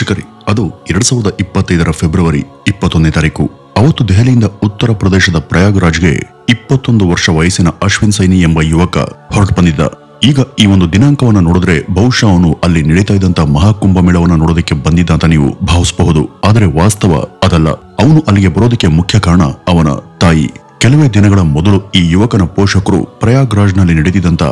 ವೀಕ್ಷಕರೇ, ಅದು 2025 ಫೆಬ್ರವರಿ 21ನೇ ತಾರೀಕು. ಅವತ್ತು ದೆಹಲಿಯಿಂದ ಉತ್ತರ ಪ್ರದೇಶದ ಪ್ರಯಾಗ್ರಾಜ್ಗೆ 21 ವರ್ಷ ವಯಸ್ಸಿನ ಅಶ್ವಿನ್ ಸೈನಿ ಎಂಬ ಯುವಕ ಹೊರಟು ಬಂದಿದ್ದ. ಈಗ ಈ ಒಂದು ದಿನಾಂಕವನ್ನು ನೋಡಿದ್ರೆ ಬಹುಶಃ ಅವನು ಅಲ್ಲಿ ನಡೀತಾ ಇದ್ದಂತ ಮಹಾಕುಂಭಮೇಳವನ್ನು ನೋಡೋದಕ್ಕೆ ಬಂದಿದ್ದ ಅಂತ ನೀವು ಭಾವಿಸಬಹುದು. ಆದರೆ ವಾಸ್ತವ ಅದಲ್ಲ. ಅವನು ಅಲ್ಲಿಗೆ ಬರೋದಕ್ಕೆ ಮುಖ್ಯ ಕಾರಣ ಅವನ ತಾಯಿ. ಕೆಲವೇ ದಿನಗಳ ಮೊದಲು ಈ ಯುವಕನ ಪೋಷಕರು ಪ್ರಯಾಗ್ರಾಜ್ನಲ್ಲಿ ನಡೆದಿದ್ದಂತ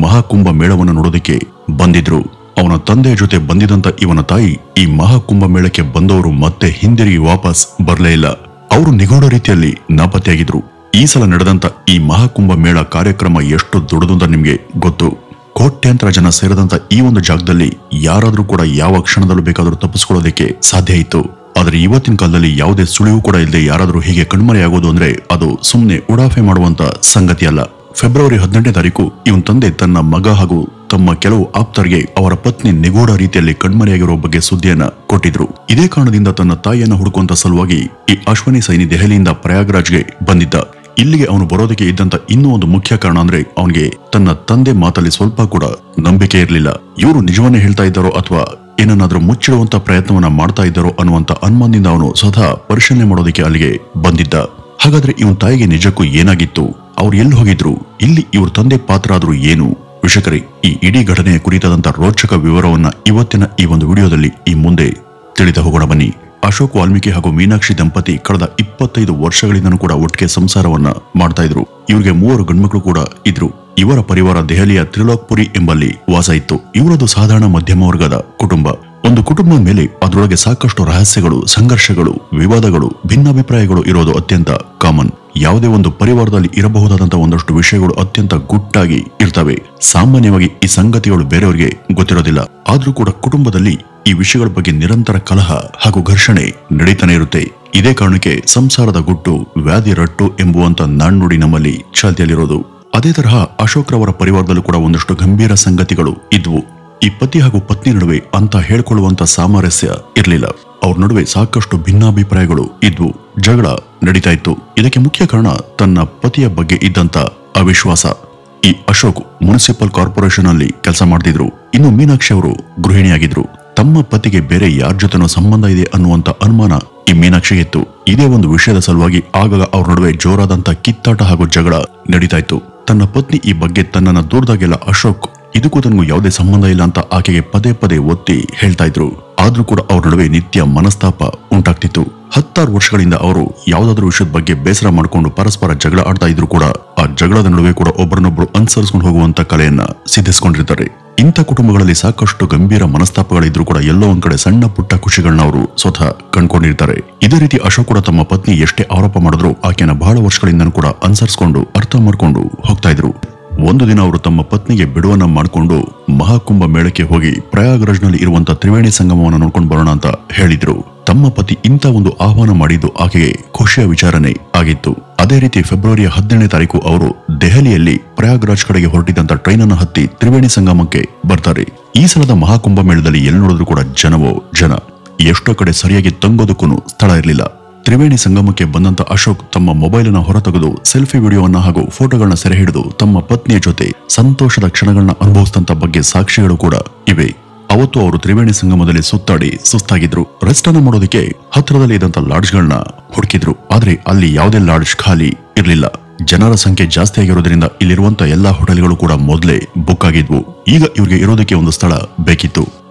ಮಹಾಕುಂಭ ಮೇಳವನ್ನು ನೋಡೋದಕ್ಕೆ ಬಂದಿದ್ರು. ಅವನ ತಂದೆಯ ಜೊತೆ ಬಂದಿದ್ದಂತ ಇವನ ತಾಯಿ ಈ ಮಹಾಕುಂಭ ಮೇಳಕ್ಕೆ ಬಂದವರು ಮತ್ತೆ ಹಿಂದಿರುಗಿ ವಾಪಸ್ ಬರಲೇ ಇಲ್ಲ. ಅವರು ನಿಗೂಢ ರೀತಿಯಲ್ಲಿ ನಾಪತ್ತೆಯಾಗಿದ್ರು. ಈ ಸಲ ನಡೆದಂತ ಈ ಮಹಾಕುಂಭ ಮೇಳ ಕಾರ್ಯಕ್ರಮ ಎಷ್ಟು ದೊಡ್ಡದು ಅಂತ ನಿಮ್ಗೆ ಗೊತ್ತು. ಕೋಟ್ಯಾಂತರ ಜನ ಸೇರಿದಂತ ಈ ಒಂದು ಜಾಗದಲ್ಲಿ ಯಾರಾದ್ರೂ ಕೂಡ ಯಾವ ಕ್ಷಣದಲ್ಲೂ ಬೇಕಾದ್ರೂ ತಪ್ಪಿಸ್ಕೊಳ್ಳೋದಕ್ಕೆ ಸಾಧ್ಯ ಇತ್ತು. ಆದ್ರೆ ಇವತ್ತಿನ ಕಾಲದಲ್ಲಿ ಯಾವುದೇ ಸುಳಿವು ಕೂಡ ಇಲ್ಲದೆ ಯಾರಾದ್ರೂ ಹೀಗೆ ಕಣ್ಮರೆಯಾಗೋದು ಅಂದ್ರೆ ಅದು ಸುಮ್ನೆ ಉಡಾಫೆ ಮಾಡುವಂತ ಸಂಗತಿ ಅಲ್ಲ. ಫೆಬ್ರವರಿ 18ನೇ ತಾರೀಕು ಇವನ್ ತಂದೆ ತನ್ನ ಮಗ ಹಾಗೂ ತಮ್ಮ ಕೆಲವು ಆಪ್ತರಿಗೆ ಅವರ ಪತ್ನಿ ನಿಗೂಢ ರೀತಿಯಲ್ಲಿ ಕಣ್ಮರೆಯಾಗಿರುವ ಬಗ್ಗೆ ಸುದ್ದಿಯನ್ನ ಕೊಟ್ಟಿದ್ರು. ಇದೇ ಕಾರಣದಿಂದ ತನ್ನ ತಾಯಿಯನ್ನ ಹುಡುಕುವಂತ ಸಲುವಾಗಿ ಈ ಅಶ್ವಿನಿ ಸೈನಿ ದೆಹಲಿಯಿಂದ ಪ್ರಯಾಗ್ರಾಜ್ಗೆ ಬಂದಿದ್ದ. ಇಲ್ಲಿಗೆ ಅವನು ಬರೋದಕ್ಕೆ ಇದ್ದಂತ ಇನ್ನೂ ಒಂದು ಮುಖ್ಯ ಕಾರಣ ಅಂದ್ರೆ ಅವನಿಗೆ ತನ್ನ ತಂದೆ ಮಾತಲ್ಲಿ ಸ್ವಲ್ಪ ಕೂಡ ನಂಬಿಕೆ ಇರಲಿಲ್ಲ. ಇವರು ನಿಜವನ್ನೇ ಹೇಳ್ತಾ ಇದ್ದಾರೋ ಅಥವಾ ಏನನ್ನಾದ್ರೂ ಮುಚ್ಚಿಡುವಂತ ಪ್ರಯತ್ನವನ್ನ ಮಾಡ್ತಾ ಇದ್ದಾರೋ ಅನ್ನುವಂತ ಅನುಮಾನದಿಂದ ಅವನು ಸ್ವತಃ ಪರಿಶೀಲನೆ ಮಾಡೋದಕ್ಕೆ ಅಲ್ಲಿಗೆ ಬಂದಿದ್ದ. ಹಾಗಾದ್ರೆ ಇವನ್ ತಾಯಿಗೆ ನಿಜಕ್ಕೂ ಏನಾಗಿತ್ತು? ಅವ್ರು ಎಲ್ಲಿ ಹೋಗಿದ್ರು? ಇಲ್ಲಿ ಇವ್ರ ತಂದೆ ಪಾತ್ರ ಆದ್ರೂ ಏನು? ವೀಕ್ಷಕರೇ, ಈ ಇಡೀ ಘಟನೆಯ ಕುರಿತಾದಂತ ರೋಚಕ ವಿವರವನ್ನ ಇವತ್ತಿನ ಈ ಒಂದು ವಿಡಿಯೋದಲ್ಲಿ ಈ ಮುಂದೆ ತಿಳಿದು ಹೋಗೋಣ ಬನ್ನಿ. ಅಶೋಕ್ ವಾಲ್ಮೀಕಿ ಹಾಗೂ ಮೀನಾಕ್ಷಿ ದಂಪತಿ ಕಳೆದ 25 ವರ್ಷಗಳಿಂದನೂ ಕೂಡ ಒಟ್ಟಿಗೆ ಸಂಸಾರವನ್ನ ಮಾಡ್ತಾ ಇದ್ರು. ಇವ್ರಿಗೆ 3 ಗಂಡ್ಮಕ್ಳು ಕೂಡ ಇದ್ರು. ಇವರ ಪರಿವಾರ ದೆಹಲಿಯ ತ್ರಿಲೋಕ್ಪುರಿ ಎಂಬಲ್ಲಿ ವಾಸ ಇತ್ತು. ಇವರದು ಸಾಧಾರಣ ಮಧ್ಯಮ ವರ್ಗದ ಕುಟುಂಬ. ಒಂದು ಕುಟುಂಬದ ಮೇಲೆ ಅದರೊಳಗೆ ಸಾಕಷ್ಟು ರಹಸ್ಯಗಳು, ಸಂಘರ್ಷಗಳು, ವಿವಾದಗಳು, ಭಿನ್ನಾಭಿಪ್ರಾಯಗಳು ಇರೋದು ಅತ್ಯಂತ ಕಾಮನ್. ಯಾವುದೇ ಒಂದು ಪರಿವಾರದಲ್ಲಿ ಇರಬಹುದಾದಂತಹ ಒಂದಷ್ಟು ವಿಷಯಗಳು ಅತ್ಯಂತ ಗುಟ್ಟಾಗಿ ಇರ್ತವೆ. ಸಾಮಾನ್ಯವಾಗಿ ಈ ಸಂಗತಿಗಳು ಬೇರೆಯವರಿಗೆ ಗೊತ್ತಿರೋದಿಲ್ಲ. ಆದ್ರೂ ಕೂಡ ಕುಟುಂಬದಲ್ಲಿ ಈ ವಿಷಯಗಳ ಬಗ್ಗೆ ನಿರಂತರ ಕಲಹ ಹಾಗೂ ಘರ್ಷಣೆ ನಡೀತಾನೆ ಇರುತ್ತೆ. ಇದೇ ಕಾರಣಕ್ಕೆ ಸಂಸಾರದ ಗುಟ್ಟು ವ್ಯಾಧಿ ರಟ್ಟು ಎಂಬುವಂತ ನಾಣ್ಣುಡಿ ನಮ್ಮಲ್ಲಿ ಚಾಲ್ತಿಯಲ್ಲಿರೋದು. ಅದೇ ತರಹ ಅಶೋಕ್ ರವರ ಪರಿವಾರದಲ್ಲೂ ಕೂಡ ಒಂದಷ್ಟು ಗಂಭೀರ ಸಂಗತಿಗಳು ಇದ್ವು. ಈ ಪತಿ ಹಾಗೂ ಪತ್ನಿ ನಡುವೆ ಅಂತ ಹೇಳ್ಕೊಳ್ಳುವಂತ ಸಾಮರಸ್ಯ ಇರಲಿಲ್ಲ. ಅವ್ರ ನಡುವೆ ಸಾಕಷ್ಟು ಭಿನ್ನಾಭಿಪ್ರಾಯಗಳು ಇದ್ವು. ಜಗಳ ನಡೀತಾ ಇತ್ತು. ಇದಕ್ಕೆ ಮುಖ್ಯ ಕಾರಣ ತನ್ನ ಪತಿಯ ಬಗ್ಗೆ ಇದ್ದಂತ ಅವಿಶ್ವಾಸ. ಈ ಅಶೋಕ್ ಮುನ್ಸಿಪಲ್ ಕಾರ್ಪೊರೇಷನ್ ಅಲ್ಲಿ ಕೆಲಸ ಮಾಡ್ತಿದ್ರು. ಇನ್ನು ಮೀನಾಕ್ಷಿ ಅವರು ಗೃಹಿಣಿಯಾಗಿದ್ರು. ತಮ್ಮ ಪತಿಗೆ ಬೇರೆ ಯಾರ ಜೊತೆನೋ ಸಂಬಂಧ ಇದೆ ಅನ್ನುವಂತ ಅನುಮಾನ ಈ ಮೀನಾಕ್ಷಿಗೆ ಇತ್ತು. ಇದೇ ಒಂದು ವಿಷಯದ ಸಲುವಾಗಿ ಆಗಾಗ ಅವ್ರ ನಡುವೆ ಜೋರಾದಂತ ಕಿತ್ತಾಟ ಹಾಗೂ ಜಗಳ ನಡೀತಾ ಇತ್ತು. ತನ್ನ ಪತ್ನಿ ಈ ಬಗ್ಗೆ ತನ್ನನ್ನ ದೂರದಾಗೆಲ್ಲ ಅಶೋಕ್ ಇದಕ್ಕೂ ತನಗೂ ಯಾವುದೇ ಸಂಬಂಧ ಇಲ್ಲ ಅಂತ ಆಕೆಗೆ ಪದೇ ಪದೇ ಒತ್ತಿ ಹೇಳ್ತಾ ಇದ್ರು. ಆದ್ರೂ ಕೂಡ ಅವ್ರ ನಡುವೆ ನಿತ್ಯ ಮನಸ್ತಾಪ ಉಂಟಾಗ್ತಿತ್ತು. 16 ವರ್ಷಗಳಿಂದ ಅವರು ಯಾವ್ದಾದ್ರು ವಿಷಯದ ಬಗ್ಗೆ ಬೇಸರ ಮಾಡ್ಕೊಂಡು ಪರಸ್ಪರ ಜಗಳ ಆಡ್ತಾ ಇದ್ರು ಕೂಡ ಆ ಜಗಳದ ನಡುವೆ ಕೂಡ ಒಬ್ಬರನ್ನೊಬ್ರು ಅನುಸರಿಸ್ಕೊಂಡು ಹೋಗುವಂತ ಕಲೆಯನ್ನ ಸಿದ್ಧಿಸ್ಕೊಂಡಿರ್ತಾರೆ. ಇಂಥ ಕುಟುಂಬಗಳಲ್ಲಿ ಸಾಕಷ್ಟು ಗಂಭೀರ ಮನಸ್ತಾಪಗಳಿದ್ರು ಕೂಡ ಎಲ್ಲೋ ಒಂದ್ ಕಡೆ ಸಣ್ಣ ಪುಟ್ಟ ಖುಷಿಗಳನ್ನ ಅವರು ಸ್ವತಃ ಕಂಡ್ಕೊಂಡಿರ್ತಾರೆ. ಇದೇ ರೀತಿ ಅಶೋಕ್ ಕೂಡ ತಮ್ಮ ಪತ್ನಿ ಎಷ್ಟೇ ಆರೋಪ ಮಾಡಿದ್ರು ಆಕೆನ ಬಹಳ ವರ್ಷಗಳಿಂದ ಕೂಡ ಅನುಸರಿಸಿಕೊಂಡು ಅರ್ಥ ಮಾಡ್ಕೊಂಡು ಹೋಗ್ತಾ ಇದ್ರು. ಒಂದು ದಿನ ಅವರು ತಮ್ಮ ಪತ್ನಿಗೆ ಬಿಡುವನ್ನ ಮಾಡಿಕೊಂಡು ಮಹಾಕುಂಭ ಮೇಳಕ್ಕೆ ಹೋಗಿ ಪ್ರಯಾಗ್ರಾಜ್ನಲ್ಲಿ ಇರುವಂತ ತ್ರಿವೇಣಿ ಸಂಗಮವನ್ನು ನೋಡ್ಕೊಂಡು ಬರೋಣ ಅಂತ ಹೇಳಿದ್ರು. ತಮ್ಮ ಪತಿ ಇಂಥ ಒಂದು ಆಹ್ವಾನ ಮಾಡಿದ್ದು ಆಕೆಗೆ ಖುಷಿಯ ವಿಚಾರನೆ ಆಗಿತ್ತು. ಅದೇ ರೀತಿ ಫೆಬ್ರವರಿ 17ನೇ ತಾರೀಕು ಅವರು ದೆಹಲಿಯಲ್ಲಿ ಪ್ರಯಾಗ್ರಾಜ್ ಕಡೆಗೆ ಹೊರಟಿದ್ದಂತ ಟ್ರೈನ್ ಅನ್ನು ಹತ್ತಿ ತ್ರಿವೇಣಿ ಸಂಗಮಕ್ಕೆ ಬರ್ತಾರೆ. ಈ ಸಲದ ಮಹಾಕುಂಭ ಮೇಳದಲ್ಲಿ ಎಲ್ಲಿ ನೋಡಿದ್ರು ಕೂಡ ಜನವೋ ಜನ. ಎಷ್ಟೋ ಕಡೆ ಸರಿಯಾಗಿ ತಂಗೋದಕ್ಕೂ ಸ್ಥಳ ಇರಲಿಲ್ಲ. ತ್ರಿವೇಣಿ ಸಂಗಮಕ್ಕೆ ಬಂದಂತ ಅಶೋಕ್ ತಮ್ಮ ಮೊಬೈಲ್ ಅನ್ನ ಹೊರತೆಗೆದು ಸೆಲ್ಫಿ ವಿಡಿಯೋವನ್ನ ಹಾಗೂ ಫೋಟೋಗಳನ್ನ ಸೆರೆ ಹಿಡಿದು ತಮ್ಮ ಪತ್ನಿಯ ಜೊತೆ ಸಂತೋಷದ ಕ್ಷಣಗಳನ್ನ ಅನುಭವಿಸಿದಂತ ಬಗ್ಗೆ ಸಾಕ್ಷಿಗಳು ಕೂಡ ಇವೆ. ಅವತ್ತು ಅವರು ತ್ರಿವೇಣಿ ಸಂಗಮದಲ್ಲಿ ಸುತ್ತಾಡಿ ಸುಸ್ತಾಗಿದ್ರು. ರೆಸ್ಟ್ ಅನ್ನ ಮಾಡೋದಕ್ಕೆ ಹತ್ತಿರದಲ್ಲಿ ಇದ್ದಂತ ಲಾಡ್ಜ್ಗಳನ್ನ ಹುಡುಕಿದ್ರು. ಆದ್ರೆ ಅಲ್ಲಿ ಯಾವುದೇ ಲಾಡ್ಜ್ ಖಾಲಿ ಇರ್ಲಿಲ್ಲ. ಜನರ ಸಂಖ್ಯೆ ಜಾಸ್ತಿ ಆಗಿರೋದ್ರಿಂದ ಇಲ್ಲಿರುವಂತ ಎಲ್ಲಾ ಹೋಟೆಲ್ಗಳು ಕೂಡ ಮೊದಲೇ ಬುಕ್ ಆಗಿದ್ವು. ಈಗ ಇವ್ರಿಗೆ ಇರೋದಕ್ಕೆ ಒಂದು ಸ್ಥಳ ಬೇಕಿತ್ತು.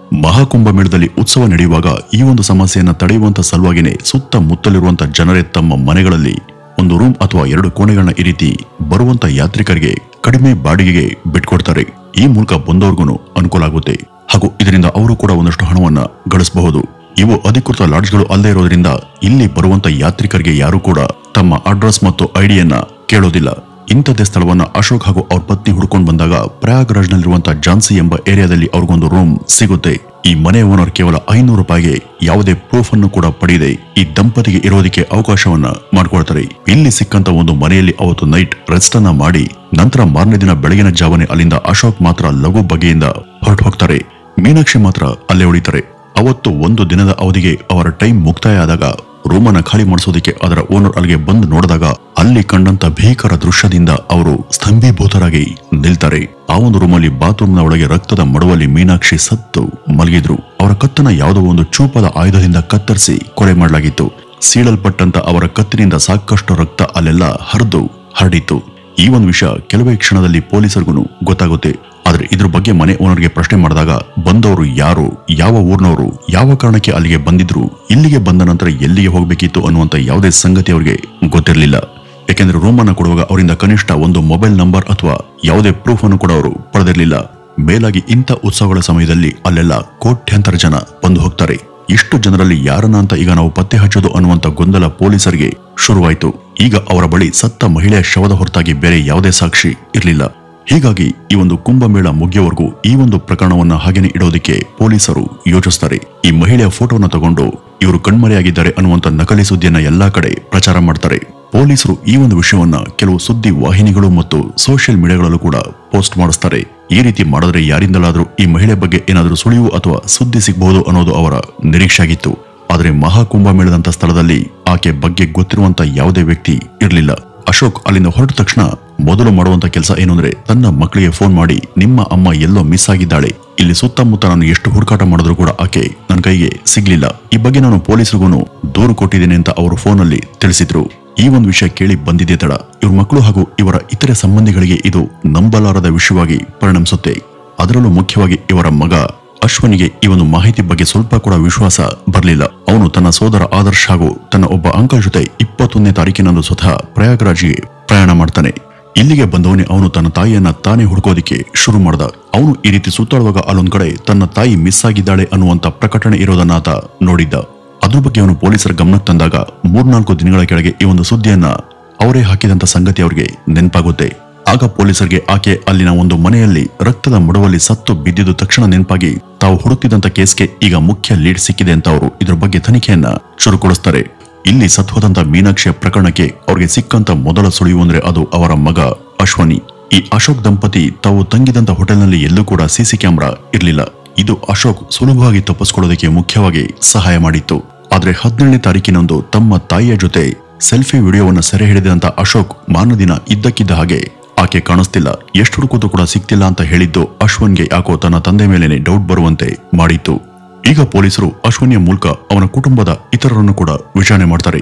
ಮಹಾಕುಂಭ ಮೇಳದಲ್ಲಿ ಉತ್ಸವ ನಡೆಯುವಾಗ ಈ ಒಂದು ಸಮಸ್ಯೆಯನ್ನ ತಡೆಯುವಂತ ಸಲುವಾಗಿನೇ ಸುತ್ತಮುತ್ತಲಿರುವಂತ ಜನರೇ ತಮ್ಮ ಮನೆಗಳಲ್ಲಿ ಒಂದು ರೂಮ್ ಅಥವಾ 2 ಕೋಣೆಗಳನ್ನ ಈ ರೀತಿ ಬರುವಂತ ಯಾತ್ರಿಕರಿಗೆ ಕಡಿಮೆ ಬಾಡಿಗೆಗೆ ಬಿಟ್ಕೊಡ್ತಾರೆ. ಈ ಮೂಲಕ ಬಂದವ್ರಿಗೂ ಅನುಕೂಲ ಆಗುತ್ತೆ ಹಾಗೂ ಇದರಿಂದ ಅವರು ಕೂಡ ಒಂದಷ್ಟು ಹಣವನ್ನ ಗಳಿಸಬಹುದು. ಇವು ಅಧಿಕೃತ ಲಾಡ್ಜ್ಗಳು ಅಲ್ಲದೆ ಇರೋದ್ರಿಂದ ಇಲ್ಲಿ ಬರುವಂತ ಯಾತ್ರಿಕರಿಗೆ ಯಾರು ಕೂಡ ತಮ್ಮ ಅಡ್ರೆಸ್ ಮತ್ತು ಐಡಿಯನ್ನ ಕೇಳೋದಿಲ್ಲ. ಇಂಥದ್ದೇ ಸ್ಥಳವನ್ನ ಅಶೋಕ್ ಹಾಗೂ ಅವ್ರ ಪತ್ನಿ ಹುಡ್ಕೊಂಡು ಬಂದಾಗ ಪ್ರಯಾಗ್ರಾಜ್ನಲ್ಲಿರುವಂತಹ ಜಾನ್ಸಿ ಎಂಬ ಏರಿಯಾದಲ್ಲಿ ಅವ್ರಿಗೊಂದು ರೂಮ್ ಸಿಗುತ್ತೆ. ಈ ಮನೆ ಓನರ್ ಕೇವಲ 500 ರೂಪಾಯಿಗೆ ಯಾವುದೇ ಪ್ರೂಫ್ ಅನ್ನು ಕೂಡ ಪಡೆಯದೆ ಈ ದಂಪತಿಗೆ ಇರೋದಕ್ಕೆ ಅವಕಾಶವನ್ನ ಮಾಡ್ಕೊಳ್ತಾರೆ. ಇಲ್ಲಿ ಸಿಕ್ಕಂತ ಒಂದು ಮನೆಯಲ್ಲಿ ಅವತ್ತು ನೈಟ್ ರೆಸ್ಟ್ ಅನ್ನ ಮಾಡಿ ನಂತರ ಮಾರನೇ ದಿನ ಬೆಳಗಿನ ಜಾವನೆ ಅಲ್ಲಿಂದ ಅಶೋಕ್ ಮಾತ್ರ ಲಘು ಬಗೆಯಿಂದ ಹೊರಟು ಹೋಗ್ತಾರೆ. ಮೀನಾಕ್ಷಿ ಮಾತ್ರ ಅಲ್ಲೇ ಉಳಿತಾರೆ. ಅವತ್ತು ಒಂದು ದಿನದ ಅವಧಿಗೆ ಅವರ ಟೈಮ್ ಮುಕ್ತಾಯ ಆದಾಗ ರೂಮನ್ನ ಖಾಲಿ ಮಾಡಿಸೋದಕ್ಕೆ ಅದರ ಓನರ್ ಅಲ್ಲಿಗೆ ಬಂದು ನೋಡಿದಾಗ ಅಲ್ಲಿ ಕಂಡಂತ ಭೀಕರ ದೃಶ್ಯದಿಂದ ಅವರು ಸ್ತಂಭೀಭೂತರಾಗಿ ನಿಲ್ತಾರೆ. ಆ ಒಂದು ರೂಮಲ್ಲಿ ಬಾತ್ರೂಮ್ನ ಒಳಗೆ ರಕ್ತದ ಮಡುವಲ್ಲಿ ಮೀನಾಕ್ಷಿ ಸತ್ತು ಮಲಗಿದ್ರು. ಅವರ ಕತ್ತನ್ನ ಯಾವುದೋ ಒಂದು ಚೂಪಾದ ಆಯುಧದಿಂದ ಕತ್ತರಿಸಿ ಕೊಲೆ ಮಾಡಲಾಗಿತ್ತು. ಸೀಳಲ್ಪಟ್ಟಂತ ಅವರ ಕತ್ತಿನಿಂದ ಸಾಕಷ್ಟು ರಕ್ತ ಅಲ್ಲೆಲ್ಲ ಹರಡಿತ್ತು. ಈ ಒಂದು ವಿಷಯ ಕೆಲವೇ ಕ್ಷಣದಲ್ಲಿ ಪೊಲೀಸರಿಗೂ ಗೊತ್ತಾಗುತ್ತೆ. ಆದ್ರೆ ಇದ್ರ ಬಗ್ಗೆ ಮನೆ ಓನರ್ಗೆ ಪ್ರಶ್ನೆ ಮಾಡಿದಾಗ ಬಂದವರು ಯಾರು, ಯಾವ ಊರಿನವರು, ಯಾವ ಕಾರಣಕ್ಕೆ ಅಲ್ಲಿಗೆ ಬಂದಿದ್ರು, ಇಲ್ಲಿಗೆ ಬಂದ ನಂತರ ಎಲ್ಲಿಗೆ ಹೋಗಬೇಕಿತ್ತು ಅನ್ನುವಂತ ಯಾವುದೇ ಸಂಗತಿ ಅವರಿಗೆ ಗೊತ್ತಿರಲಿಲ್ಲ. ಯಾಕೆಂದ್ರೆ ರೂಮ್ ಅನ್ನ ಕೊಡುವಾಗ ಅವರಿಂದ ಕನಿಷ್ಠ ಒಂದು ಮೊಬೈಲ್ ನಂಬರ್ ಅಥವಾ ಯಾವುದೇ ಪ್ರೂಫ್ ಅನ್ನು ಕೂಡ ಅವರು ಪಡೆದಿರಲಿಲ್ಲ. ಮೇಲಾಗಿ ಇಂಥ ಉತ್ಸವಗಳ ಸಮಯದಲ್ಲಿ ಅಲ್ಲೆಲ್ಲ ಕೋಟ್ಯಾಂತರ ಜನ ಬಂದು ಹೋಗ್ತಾರೆ. ಇಷ್ಟು ಜನರಲ್ಲಿ ಯಾರನ್ನ ಅಂತ ಈಗ ನಾವು ಪತ್ತೆ ಹಚ್ಚೋದು ಅನ್ನುವಂತ ಗೊಂದಲ ಪೊಲೀಸರಿಗೆ ಶುರುವಾಯಿತು. ಈಗ ಅವರ ಬಳಿ ಸತ್ತ ಮಹಿಳೆಯ ಶವದ ಹೊರತಾಗಿ ಬೇರೆ ಯಾವುದೇ ಸಾಕ್ಷಿ ಇರಲಿಲ್ಲ. ಹೀಗಾಗಿ ಈ ಒಂದು ಕುಂಭಮೇಳ ಮುಗಿಯವರೆಗೂ ಈ ಒಂದು ಪ್ರಕರಣವನ್ನ ಹಾಗೇನೆ ಇಡೋದಕ್ಕೆ ಪೊಲೀಸರು ಯೋಚಿಸ್ತಾರೆ. ಈ ಮಹಿಳೆಯ ಫೋಟೋನ ತಗೊಂಡು ಇವರು ಕಣ್ಮರೆಯಾಗಿದ್ದಾರೆ ಅನ್ನುವಂತ ನಕಲಿ ಸುದ್ದಿಯನ್ನ ಎಲ್ಲಾ ಕಡೆ ಪ್ರಚಾರ ಮಾಡ್ತಾರೆ. ಪೊಲೀಸರು ಈ ಒಂದು ವಿಷಯವನ್ನ ಕೆಲವು ಸುದ್ದಿ ವಾಹಿನಿಗಳು ಮತ್ತು ಸೋಷಿಯಲ್ ಮೀಡಿಯಾಗಳಲ್ಲೂ ಕೂಡ ಪೋಸ್ಟ್ ಮಾಡಿಸ್ತಾರೆ. ಈ ರೀತಿ ಮಾಡಿದ್ರೆ ಯಾರಿಂದಲಾದ್ರೂ ಈ ಮಹಿಳೆ ಬಗ್ಗೆ ಏನಾದರೂ ಸುಳಿವು ಅಥವಾ ಸುದ್ದಿ ಸಿಗಬಹುದು ಅನ್ನೋದು ಅವರ ನಿರೀಕ್ಷೆ ಆಗಿತ್ತು. ಆದ್ರೆ ಮಹಾಕುಂಭಮೇಳದಂತ ಸ್ಥಳದಲ್ಲಿ ಆಕೆ ಬಗ್ಗೆ ಗೊತ್ತಿರುವಂತ ಯಾವುದೇ ವ್ಯಕ್ತಿ ಇರಲಿಲ್ಲ. ಅಶೋಕ್ ಅಲ್ಲಿಂದ ಹೊರಟ ತಕ್ಷಣ ಮೊದಲು ಮಾಡುವಂತ ಕೆಲಸ ಏನು ಅಂದ್ರೆ ತನ್ನ ಮಕ್ಕಳಿಗೆ ಫೋನ್ ಮಾಡಿ, ನಿಮ್ಮ ಅಮ್ಮ ಎಲ್ಲೋ ಮಿಸ್ ಆಗಿದ್ದಾಳೆ, ಇಲ್ಲಿ ಸುತ್ತಮುತ್ತ ನಾನು ಎಷ್ಟು ಹುಡುಕಾಟ ಮಾಡಿದ್ರು ಕೂಡ ಆಕೆ ನನ್ನ ಕೈಗೆ ಸಿಗ್ಲಿಲ್ಲ, ಈ ಬಗ್ಗೆ ನಾನು ಪೊಲೀಸರಿಗೂ ದೂರು ಕೊಟ್ಟಿದ್ದೇನೆ ಅಂತ ಅವರು ಫೋನ್ ಅಲ್ಲಿ ತಿಳಿಸಿದ್ರು. ಈ ಒಂದು ವಿಷಯ ಕೇಳಿ ಬಂದಿದೆ ತಡ ಇವ್ರ ಮಕ್ಕಳು ಹಾಗೂ ಇವರ ಇತರೆ ಸಂಬಂಧಿಗಳಿಗೆ ಇದು ನಂಬಲಾರದ ವಿಷಯವಾಗಿ ಪರಿಣಮಿಸುತ್ತೆ. ಅದರಲ್ಲೂ ಮುಖ್ಯವಾಗಿ ಇವರ ಮಗ ಅಶ್ವನಿಗೆ ಈ ಒಂದು ಮಾಹಿತಿ ಬಗ್ಗೆ ಸ್ವಲ್ಪ ಕೂಡ ವಿಶ್ವಾಸ ಬರಲಿಲ್ಲ. ಅವನು ತನ್ನ ಸೋದರ ಆದರ್ಶ್ ಹಾಗೂ ತನ್ನ ಒಬ್ಬ ಅಂಕಲ್ ಜೊತೆ 21ನೇ ತಾರೀಕಿನಂದು ಸ್ವತಃ ಪ್ರಯಾಗ್ರಾಜ್ಗೆ ಪ್ರಯಾಣ ಮಾಡ್ತಾನೆ. ಇಲ್ಲಿಗೆ ಬಂದವನೇ ಅವನು ತನ್ನ ತಾಯಿಯನ್ನ ತಾನೇ ಹುಡುಕೋದಿಕ್ಕೆ ಶುರು ಮಾಡ್ದ. ಅವನು ಈ ರೀತಿ ಸುತ್ತಾಡುವಾಗ ಅಲ್ಲೊಂದ್ ಕಡೆ ತನ್ನ ತಾಯಿ ಮಿಸ್ ಆಗಿದ್ದಾಳೆ ಅನ್ನುವಂತ ಪ್ರಕಟಣೆ ಇರೋದನ್ನ ಆತ ನೋಡಿದ್ದ. ಅದ್ರ ಬಗ್ಗೆ ಅವನು ಪೊಲೀಸರ ಗಮನಕ್ಕೆ ತಂದಾಗ 3-4 ದಿನಗಳ ಕೆಳಗೆ ಈ ಒಂದು ಸುದ್ದಿಯನ್ನ ಅವರೇ ಹಾಕಿದಂತ ಸಂಗತಿ ಅವರಿಗೆ ನೆನಪಾಗುತ್ತೆ. ಆಗ ಪೊಲೀಸರಿಗೆ ಆಕೆ ಅಲ್ಲಿನ ಒಂದು ಮನೆಯಲ್ಲಿ ರಕ್ತದ ಮಡುವಲ್ಲಿ ಸತ್ತು ಬಿದ್ದಿದ್ದು ತಕ್ಷಣ ನೆನಪಾಗಿ ತಾವು ಹುಡುಕ್ತಿದ್ದಂತ ಕೇಸ್ಗೆ ಈಗ ಮುಖ್ಯ ಲೀಡ್ ಸಿಕ್ಕಿದೆ ಅಂತ ಅವರು ಇದ್ರ ಬಗ್ಗೆ ತನಿಖೆಯನ್ನ ಶುರುಗೊಳಿಸ್ತಾರೆ. ಇಲ್ಲಿ ಸತ್ವದಂತ ಮೀನಾಕ್ಷಿಯ ಪ್ರಕರಣಕ್ಕೆ ಅವ್ರಿಗೆ ಸಿಕ್ಕಂತ ಮೊದಲ ಸುಳಿವು ಅಂದ್ರೆ ಅದು ಅವರ ಮಗ ಅಶ್ವನಿ. ಈ ಅಶೋಕ್ ದಂಪತಿ ತಾವು ತಂಗಿದಂತ ಹೋಟೆಲ್ನಲ್ಲಿ ಎಲ್ಲೂ ಕೂಡ ಸಿಸಿ ಕ್ಯಾಮೆರಾ ಇರಲಿಲ್ಲ. ಇದು ಅಶೋಕ್ ಸುಲಭವಾಗಿ ತಪ್ಪಿಸಿಕೊಳ್ಳೋದಕ್ಕೆ ಮುಖ್ಯವಾಗಿ ಸಹಾಯ ಮಾಡಿತ್ತು. ಆದ್ರೆ 17ನೇ ತಾರೀಕಿನಂದು ತಮ್ಮ ತಾಯಿಯ ಜೊತೆ ಸೆಲ್ಫಿ ವಿಡಿಯೋವನ್ನು ಸೆರೆ ಹಿಡಿದಂತ ಅಶೋಕ್ ಮಾರನೇ ಇದ್ದಕ್ಕಿದ್ದ ಹಾಗೆ ಆಕೆ ಕಾಣಿಸ್ತಿಲ್ಲ, ಎಷ್ಟು ಹುಡುಕೋದು ಕೂಡ ಸಿಗ್ತಿಲ್ಲ ಅಂತ ಹೇಳಿದ್ದು ಅಶ್ವನ್ಗೆ ಯಾಕೋ ತನ್ನ ತಂದೆ ಮೇಲೇನೆ ಡೌಟ್ ಬರುವಂತೆ ಮಾಡಿತ್ತು. ಈಗ ಪೊಲೀಸರು ಅಶ್ವನಿಯ ಮೂಲಕ ಅವನ ಕುಟುಂಬದ ಇತರರನ್ನು ಕೂಡ ವಿಚಾರಣೆ ಮಾಡ್ತಾರೆ.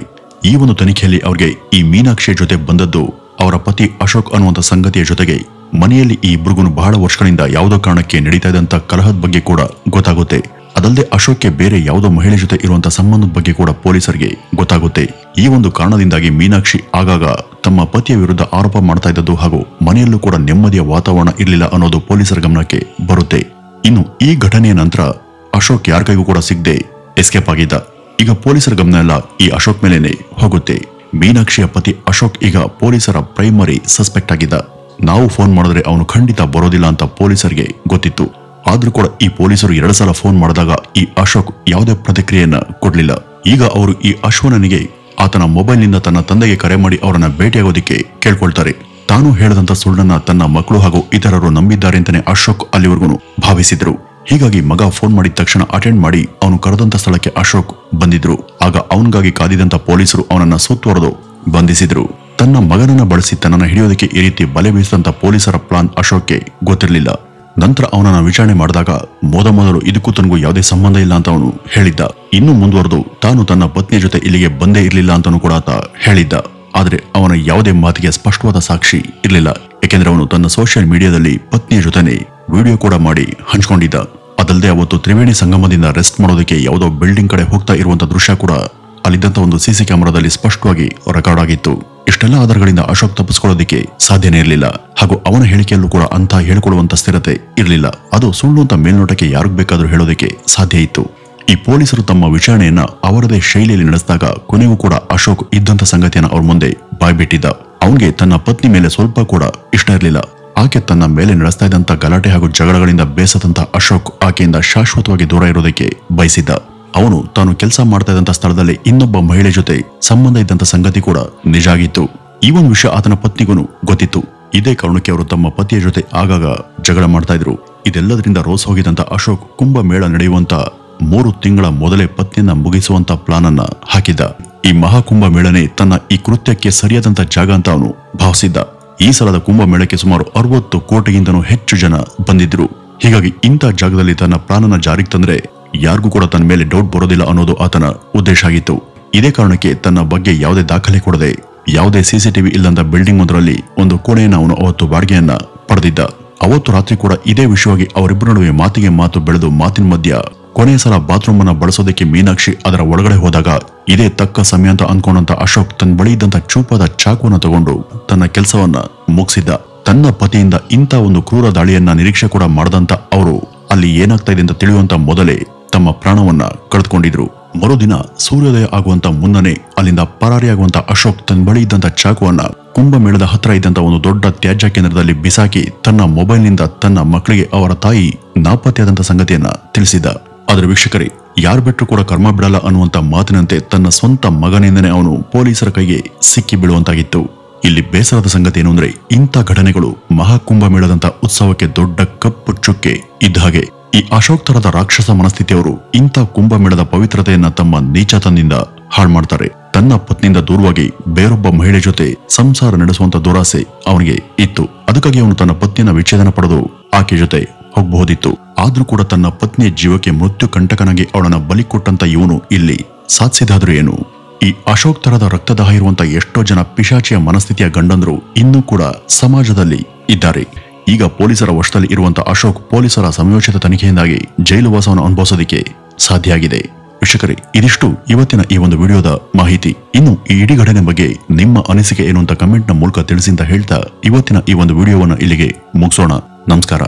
ಈ ಒಂದು ತನಿಖೆಯಲ್ಲಿ ಅವ್ರಿಗೆ ಈ ಮೀನಾಕ್ಷಿಯ ಜೊತೆ ಬಂದದ್ದು ಅವರ ಪತಿ ಅಶೋಕ್ ಅನ್ನುವಂತ ಸಂಗತಿಯ ಜೊತೆಗೆ ಮನೆಯಲ್ಲಿ ಈ ಇಬ್ಬರಿಗೂ ಬಹಳ ವರ್ಷಗಳಿಂದ ಯಾವುದೋ ಕಾರಣಕ್ಕೆ ನಡೀತಾ ಇದ್ದಂತ ಕಲಹದ ಬಗ್ಗೆ ಕೂಡ ಗೊತ್ತಾಗುತ್ತೆ. ಅದಲ್ಲದೆ ಅಶೋಕ್ಗೆ ಬೇರೆ ಯಾವುದೋ ಮಹಿಳೆ ಜೊತೆ ಇರುವಂತ ಸಂಬಂಧದ ಬಗ್ಗೆ ಕೂಡ ಪೊಲೀಸರಿಗೆ ಗೊತ್ತಾಗುತ್ತೆ. ಈ ಒಂದು ಕಾರಣದಿಂದಾಗಿ ಮೀನಾಕ್ಷಿ ಆಗಾಗ ತಮ್ಮ ಪತಿಯ ವಿರುದ್ಧ ಆರೋಪ ಮಾಡ್ತಾ ಇದ್ದದ್ದು ಹಾಗೂ ಮನೆಯಲ್ಲೂ ಕೂಡ ನೆಮ್ಮದಿಯ ವಾತಾವರಣ ಇರಲಿಲ್ಲ ಅನ್ನೋದು ಪೊಲೀಸರ ಗಮನಕ್ಕೆ ಬರುತ್ತೆ. ಇನ್ನು ಈ ಘಟನೆಯ ನಂತರ ಅಶೋಕ್ ಯಾರ ಕೈಗೂ ಕೂಡ ಸಿಗದೆ ಎಸ್ಕೇಪ್ ಆಗಿದ್ದ. ಈಗ ಪೊಲೀಸರ ಗಮನ ಎಲ್ಲ ಈ ಅಶೋಕ್ ಮೇಲೇನೆ ಹೋಗುತ್ತೆ. ಮೀನಾಕ್ಷಿಯ ಪತಿ ಅಶೋಕ್ ಈಗ ಪೊಲೀಸರ ಪ್ರೈಮರಿ ಸಸ್ಪೆಕ್ಟ್ ಆಗಿದ್ದ. ನಾವು ಫೋನ್ ಮಾಡಿದ್ರೆ ಅವನು ಖಂಡಿತ ಬರೋದಿಲ್ಲ ಅಂತ ಪೊಲೀಸರಿಗೆ ಗೊತ್ತಿತ್ತು. ಆದ್ರೂ ಕೂಡ ಈ ಪೊಲೀಸರು 2 ಸಲ ಫೋನ್ ಮಾಡಿದಾಗ ಈ ಅಶೋಕ್ ಯಾವುದೇ ಪ್ರತಿಕ್ರಿಯೆಯನ್ನ ಕೊಡ್ಲಿಲ್ಲ. ಈಗ ಅವರು ಈ ಅಶ್ವನಿಗೆ ಆತನ ಮೊಬೈಲ್ನಿಂದ ತನ್ನ ತಂದೆಗೆ ಕರೆ ಮಾಡಿ ಅವರನ್ನ ಭೇಟಿಯಾಗೋದಿಕ್ಕೆ ಕೇಳ್ಕೊಳ್ತಾರೆ. ತಾನು ಹೇಳದಂತ ಸುಳ್ಳನ್ನ ತನ್ನ ಮಕ್ಕಳು ಹಾಗೂ ಇತರರು ನಂಬಿದ್ದಾರೆ ಅಂತಾನೆ ಅಶೋಕ್ ಅಲ್ಲಿವರೆಗೂ ಭಾವಿಸಿದ್ರು. ಹೀಗಾಗಿ ಮಗ ಫೋನ್ ಮಾಡಿದ ತಕ್ಷಣ ಅಟೆಂಡ್ ಮಾಡಿ ಅವನು ಕರೆದಂತ ಸ್ಥಳಕ್ಕೆ ಅಶೋಕ್ ಬಂದಿದ್ರು. ಆಗ ಅವನಿಗಾಗಿ ಕಾದಿದಂತ ಪೊಲೀಸರು ಅವನನ್ನ ಸುತ್ತುವರೆದು ಬಂಧಿಸಿದ್ರು. ತನ್ನ ಮಗನನ್ನ ಬಳಸಿ ತನ್ನನ್ನ ಹಿಡಿಯೋದಕ್ಕೆ ಈ ರೀತಿ ಬಲೆ ಬೀಸಿದಂತ ಪೊಲೀಸರ ಪ್ಲಾನ್ ಅಶೋಕ್ಗೆ ಗೊತ್ತಿರಲಿಲ್ಲ. ನಂತರ ಅವನನ್ನ ವಿಚಾರಣೆ ಮಾಡಿದಾಗ ಮೊದಲು ಇದಕ್ಕೂ ತನಗೂ ಯಾವುದೇ ಸಂಬಂಧ ಇಲ್ಲ ಅಂತ ಅವನು ಹೇಳಿದ್ದ. ಇನ್ನು ಮುಂದುವರೆದು ತಾನು ತನ್ನ ಪತ್ನಿಯ ಜೊತೆ ಇಲ್ಲಿಗೆ ಬಂದೇ ಇರಲಿಲ್ಲ ಅಂತಾನೂ ಕೂಡ ಆತ ಹೇಳಿದ್ದ. ಆದ್ರೆ ಅವನ ಯಾವುದೇ ಮಾತಿಗೆ ಸ್ಪಷ್ಟವಾದ ಸಾಕ್ಷಿ ಇರಲಿಲ್ಲ. ಯಾಕೆಂದ್ರೆ ಅವನು ತನ್ನ ಸೋಷಿಯಲ್ ಮೀಡಿಯಾದಲ್ಲಿ ಪತ್ನಿಯ ಜೊತೆನೆ ವಿಡಿಯೋ ಕೂಡ ಮಾಡಿ ಹಂಚ್ಕೊಂಡಿದ್ದ. ಅದಲ್ಲದೆ ಅವತ್ತು ತ್ರಿವೇಣಿ ಸಂಗಮದಿಂದ ರೆಸ್ಟ್ ಮಾಡೋದಕ್ಕೆ ಯಾವುದೋ ಬಿಲ್ಡಿಂಗ್ ಕಡೆ ಹೋಗ್ತಾ ಇರುವಂತ ದೃಶ್ಯ ಕೂಡ ಅಲ್ಲಿದ್ದಂತ ಒಂದು ಸಿಸಿ ಕ್ಯಾಮೆರಾದಲ್ಲಿ ಸ್ಪಷ್ಟವಾಗಿ ರೆಕಾರ್ಡ್ ಆಗಿತ್ತು. ಇಷ್ಟೆಲ್ಲ ಆಧಾರಗಳಿಂದ ಅಶೋಕ್ ತಪ್ಪಿಸಿಕೊಳ್ಳೋದಕ್ಕೆ ಸಾಧ್ಯನೇ ಇರಲಿಲ್ಲ. ಹಾಗೂ ಅವನ ಹೇಳಿಕೆಯಲ್ಲೂ ಕೂಡ ಅಂತ ಹೇಳಿಕೊಳ್ಳುವಂತ ಸ್ಥಿರತೆ ಇರಲಿಲ್ಲ. ಅದು ಸುಳ್ಳು ಅಂತ ಮೇಲ್ನೋಟಕ್ಕೆ ಯಾರಿಗ್ ಬೇಕಾದ್ರೂ ಹೇಳೋದಕ್ಕೆ ಸಾಧ್ಯ ಇತ್ತು. ಈ ಪೊಲೀಸರು ತಮ್ಮ ವಿಚಾರಣೆಯನ್ನ ಅವರದೇ ಶೈಲಿಯಲ್ಲಿ ನಡೆಸಿದಾಗ ಕೊನೆಗೂ ಕೂಡ ಅಶೋಕ್ ಇದ್ದಂತ ಸಂಗತಿಯನ್ನ ಅವ್ರ ಮುಂದೆ ಬಾಯ್ಬಿಟ್ಟಿದ್ದ. ಅವನಿಗೆ ತನ್ನ ಪತ್ನಿ ಮೇಲೆ ಸ್ವಲ್ಪ ಕೂಡ ಇಷ್ಟ ಇರಲಿಲ್ಲ. ಆಕೆ ತನ್ನ ಮೇಲೆ ನಡೆಸ್ತಾ ಇದ್ದಂತ ಗಲಾಟೆ ಹಾಗೂ ಜಗಳಗಳಿಂದ ಬೇಸದಂತ ಅಶೋಕ್ ಆಕೆಯಿಂದ ಶಾಶ್ವತವಾಗಿ ದೂರ ಇರೋದಕ್ಕೆ ಬಯಸಿದ್ದ. ಅವನು ತಾನು ಕೆಲಸ ಮಾಡ್ತಾ ಇದ್ದಂತ ಸ್ಥಳದಲ್ಲಿ ಇನ್ನೊಬ್ಬ ಮಹಿಳೆ ಜೊತೆ ಸಂಬಂಧ ಇದ್ದಂತ ಸಂಗತಿ ಕೂಡ ನಿಜ ಆಗಿತ್ತು. ಈ ಒಂದು ವಿಷಯ ಆತನ ಪತ್ನಿಗೂ ಗೊತ್ತಿತ್ತು. ಇದೇ ಕಾರಣಕ್ಕೆ ಅವರು ತಮ್ಮ ಪತಿಯ ಜೊತೆ ಆಗಾಗ ಜಗಳ ಮಾಡ್ತಾ ಇದ್ರು. ಇದೆಲ್ಲದರಿಂದ ರೋಸ್ ಹೋಗಿದಂತ ಅಶೋಕ್ ಕುಂಭಮೇಳ ನಡೆಯುವಂತ 3 ತಿಂಗಳ ಮೊದಲೇ ಪತ್ನಿಯನ್ನ ಮುಗಿಸುವಂತ ಪ್ಲಾನ್ ಅನ್ನ ಹಾಕಿದ್ದ. ಈ ಮಹಾಕುಂಭ ಮೇಳನೆ ತನ್ನ ಈ ಕೃತ್ಯಕ್ಕೆ ಸರಿಯಾದಂತ ಜಾಗ ಅಂತ ಅವನು ಭಾವಿಸಿದ್ದ. ಈ ಸಲದ ಕುಂಭಮೇಳಕ್ಕೆ ಸುಮಾರು 60 ಕೋಟಿಗಿಂತನೂ ಹೆಚ್ಚು ಜನ ಬಂದಿದ್ರು. ಹೀಗಾಗಿ ಇಂಥ ಜಾಗದಲ್ಲಿ ತನ್ನ ಪ್ಲಾನ್ ಅನ್ನ ಜಾರಿಗೆ ತಂದ್ರೆ ಯಾರಿಗೂ ಕೂಡ ತನ್ನ ಮೇಲೆ ಡೌಟ್ ಬರೋದಿಲ್ಲ ಅನ್ನೋದು ಆತನ ಉದ್ದೇಶ ಆಗಿತ್ತು. ಇದೇ ಕಾರಣಕ್ಕೆ ತನ್ನ ಬಗ್ಗೆ ಯಾವುದೇ ದಾಖಲೆ ಕೊಡದೆ ಯಾವುದೇ ಸಿಸಿಟಿವಿ ಇಲ್ಲಂದ ಬಿಲ್ಡಿಂಗ್ ಒಂದರಲ್ಲಿ ಒಂದು ಕೋಣೆಯನ್ನು ಅವನು ಅವತ್ತು ಬಾಡಿಗೆಯನ್ನ ಪಡೆದಿದ್ದ. ಅವತ್ತು ರಾತ್ರಿ ಕೂಡ ಇದೇ ವಿಷಯವಾಗಿ ಅವರಿಬ್ಬರ ನಡುವೆ ಮಾತಿಗೆ ಮಾತು ಬೆಳೆದು ಮಾತಿನ ಮಧ್ಯ ಕೊನೆಯ ಸಲ ಬಾತ್ರೂಮ್ ಅನ್ನ ಬಳಸೋದಕ್ಕೆ ಮೀನಾಕ್ಷಿ ಅದರ ಒಳಗಡೆ ಹೋದಾಗ ಇದೇ ತಕ್ಕ ಸಮಯ ಅಂತ ಅನ್ಕೊಂಡಂತ ಅಶೋಕ್ ತನ್ನ ಬಳಿ ಇದ್ದಂತ ಚೂಪಾದ ಚಾಕುವನ್ನ ತಗೊಂಡು ತನ್ನ ಕೆಲಸವನ್ನ ಮುಗಿಸಿದ್ದ. ತನ್ನ ಪತಿಯಿಂದ ಇಂಥ ಒಂದು ಕ್ರೂರ ದಾಳಿಯನ್ನ ನಿರೀಕ್ಷೆ ಕೂಡ ಮಾಡದಂತ ಅವರು ಅಲ್ಲಿ ಏನಾಗ್ತಾ ಇದೆ ಅಂತ ತಿಳಿಯುವಂತ ಮೊದಲೇ ತಮ್ಮ ಪ್ರಾಣವನ್ನ ಕಳೆದುಕೊಂಡಿದ್ರು. ಮರುದಿನ ಸೂರ್ಯೋದಯ ಆಗುವಂತ ಮುನ್ನನೇ ಅಲ್ಲಿಂದ ಪರಾರಿಯಾಗುವಂತ ಅಶೋಕ್ ತನ್ನ ಬಳಿ ಇದ್ದಂತ ಚಾಕುವನ್ನ ಕುಂಭಮೇಳದ ಹತ್ರ ಇದ್ದಂತ ಒಂದು ದೊಡ್ಡ ತ್ಯಾಜ್ಯ ಕೇಂದ್ರದಲ್ಲಿ ಬಿಸಾಕಿ ತನ್ನ ಮೊಬೈಲ್ನಿಂದ ತನ್ನ ಮಕ್ಕಳಿಗೆ ಅವರ ತಾಯಿ ನಾಪತ್ತೆಯಾದಂತ ಸಂಗತಿಯನ್ನ ತಿಳಿಸಿದ್ದ. ಆದ್ರೆ ವೀಕ್ಷಕರೇ, ಯಾರು ಬಿಟ್ಟರು ಕೂಡ ಕರ್ಮ ಬಿಡಲ್ಲ ಅನ್ನುವಂತ ಮಾತಿನಂತೆ ತನ್ನ ಸ್ವಂತ ಮಗನಿಂದನೇ ಅವನು ಪೊಲೀಸರ ಕೈಗೆ ಸಿಕ್ಕಿ ಬೀಳುವಂತಾಗಿತ್ತು. ಇಲ್ಲಿ ಬೇಸರದ ಸಂಗತಿ ಏನು ಅಂದ್ರೆ ಇಂಥ ಘಟನೆಗಳು ಮಹಾಕುಂಭಮೇಳದಂತ ಉತ್ಸವಕ್ಕೆ ದೊಡ್ಡ ಕಪ್ಪು ಚುಕ್ಕೆ ಇದ್ದ ಹಾಗೆ. ಈ ಅಶೋಕ್ ತರದ ರಾಕ್ಷಸ ಮನಸ್ಥಿತಿಯವರು ಇಂಥ ಕುಂಭಮೇಳದ ಪವಿತ್ರತೆಯನ್ನ ತಮ್ಮ ನೀಚತನದಿಂದ ಹಾಳು ಮಾಡ್ತಾರೆ. ತನ್ನ ಪತ್ನಿಯಿಂದ ದೂರವಾಗಿ ಬೇರೊಬ್ಬ ಮಹಿಳೆ ಜೊತೆ ಸಂಸಾರ ನಡೆಸುವಂತ ದುರಾಸೆ ಅವನಿಗೆ ಇತ್ತು. ಅದಕ್ಕಾಗಿ ಅವನು ತನ್ನ ಪತ್ನಿಯನ್ನ ವಿಚ್ಛೇದನ ಪಡೆದು ಆಕೆ ಜೊತೆ ಹೋಗಬಹುದಿತ್ತು. ಆದ್ರೂ ಕೂಡ ತನ್ನ ಪತ್ನಿಯ ಜೀವಕ್ಕೆ ಮೃತ್ಯು ಕಂಟಕನಾಗಿ ಅವಳನ್ನ ಬಲಿ ಕೊಟ್ಟಂತ ಇವನು ಇಲ್ಲಿ ಸಾಧಿಸಿದಾದ್ರೂ ಏನು? ಈ ಅಶೋಕ್ ತರದ ರಕ್ತದಾಹ ಇರುವಂತ ಎಷ್ಟೋ ಜನ ಪಿಶಾಚಿಯ ಮನಸ್ಥಿತಿಯ ಗಂಡಂದ್ರು ಇನ್ನೂ ಕೂಡ ಸಮಾಜದಲ್ಲಿ ಇದ್ದಾರೆ. ಈಗ ಪೊಲೀಸರ ವಶದಲ್ಲಿ ಇರುವಂತ ಅಶೋಕ್ ಪೊಲೀಸರ ಸಮಯೋಚಿತ ತನಿಖೆಯಿಂದಾಗಿ ಜೈಲು ವಾಸವನ್ನು ಅನುಭವಿಸೋದಕ್ಕೆ ಸಾಧ್ಯ ಆಗಿದೆ. ವೀಕ್ಷಕರೇ, ಇದಿಷ್ಟು ಇವತ್ತಿನ ಈ ಒಂದು ವಿಡಿಯೋದ ಮಾಹಿತಿ. ಇನ್ನು ಈ ಇಡೀ ಘಟನೆ ಬಗ್ಗೆ ನಿಮ್ಮ ಅನಿಸಿಕೆ ಏನು ಅಂತ ಕಮೆಂಟ್ ನ ಮೂಲಕ ತಿಳಿಸಿ ಅಂತ ಹೇಳ್ತಾ ಇವತ್ತಿನ ಈ ಒಂದು ವಿಡಿಯೋವನ್ನ ಇಲ್ಲಿಗೆ ಮುಗಿಸೋಣ. ನಮಸ್ಕಾರ.